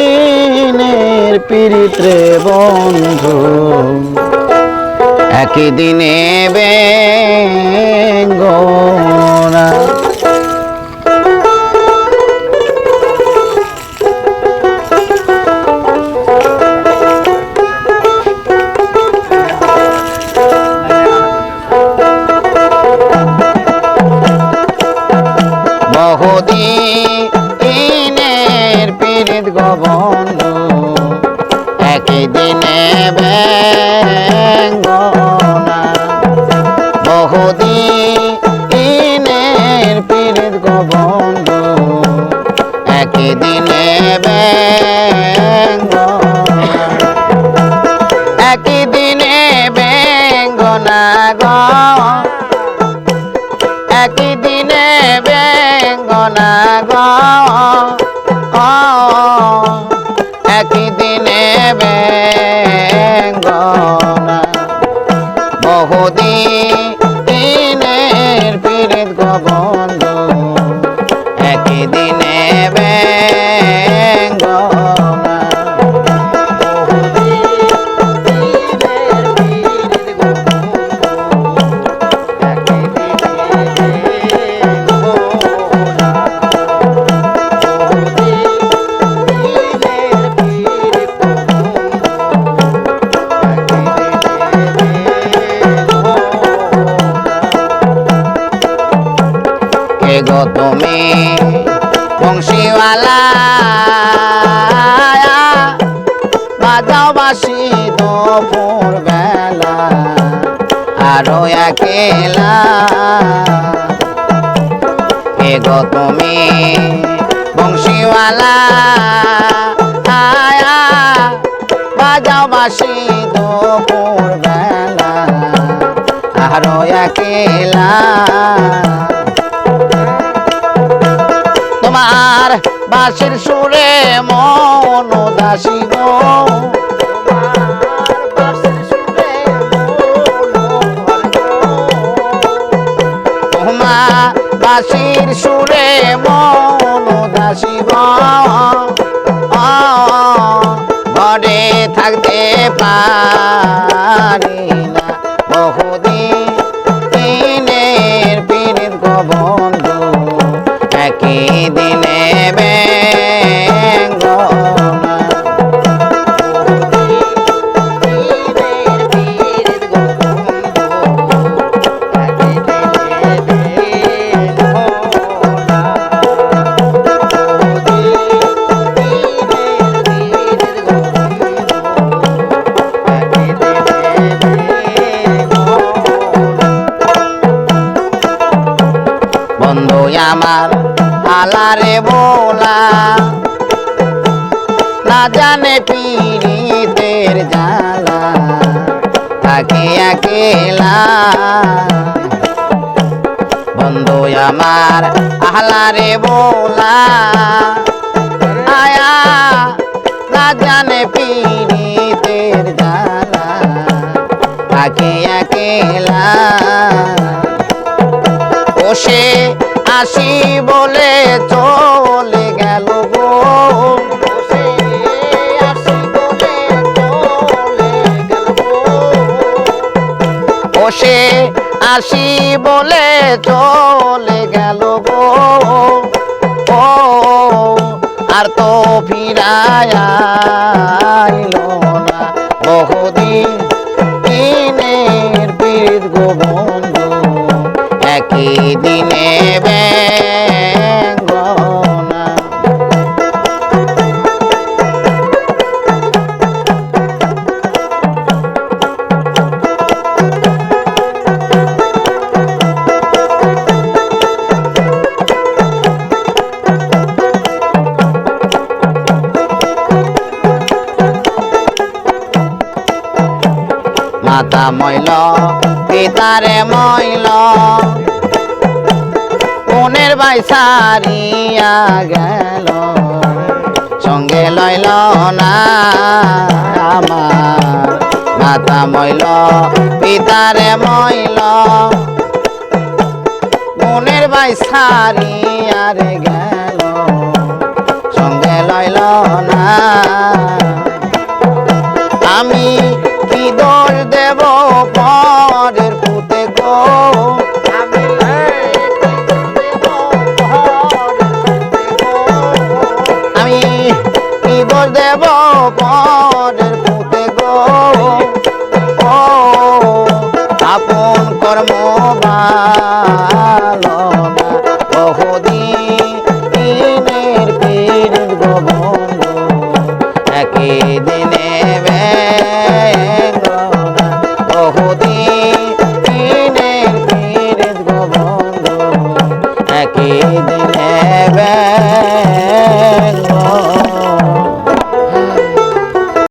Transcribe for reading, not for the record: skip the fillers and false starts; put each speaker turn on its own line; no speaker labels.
বহুদিনের পীড়িত্রে বন্ধু একই দিনে বেঙ্গনা বহুদিনের পীড়িত বন্ধু একই দিনে বেঙ্গনা বহুদিনের পীড়িত বন্ধু একই দিনে বেঙ্গনা একই দিনে বেঙ্গনা গো একই দিনে বেঙ্গনা গো একই দিনে বেঙ্গনা বহুদিনের পীড়িত গো বন্ধু একই দিনে বেঙ্গনা বহুদিনের পীড়িত গো গো তুমি বংশীওয়ালা বাজাও বাঁশি দুপুর বেলা আরো একেলা কে গো তুমি বংশীওয়ালা বাজাও বাঁশি দুপুর বেলা আরো একেলা তোমার বাঁশির সুরে মন উদাসী গো তোমার বাঁশির সুরে মন উদাসী গো ঘরে থাকতে পারি না বহুদিনের পীড়িত গো বন্ধু একই দিনে বেঙ্গনা বহুদিনের পীড়িত গো বন্ধু একই দিনে বেঙ্গনা বহুদিনের পীড়িত গো বন্ধু একই দিনে বেঙ্গনা বন্ধু আমার আলারে বোলা না জানে পীড়িতের জ্বালা থাকে একেলা বন্ধু আমার আলারে বোলা আয়া না জানে পীড়িতের জ্বালা থাকে একেলা বসে আসি বলে চলে গেল গো বসে আসি বলে চলে গেল গো বসে আসি বলে চলে গেল গো ও আর তো ফিরাইলো না বহুদিনের পীড়িত গো বন্ধু একই দিনে বেঙ্গনা মাতা মইল পিতারে মইল মনের ভাই সারিয়া গেল সঙ্গে লইল না আমার মাতা মইল পিতারে মইল ভাই সারি আর গেল সঙ্গে লইল না আমি কি দোষ দেব পরের পুতে গো আমি কি দোষ দেব পরের পুতে গো ও আপন কর্ম ভালো না বহুদিনের পীর গো বন্ধু একই দিনে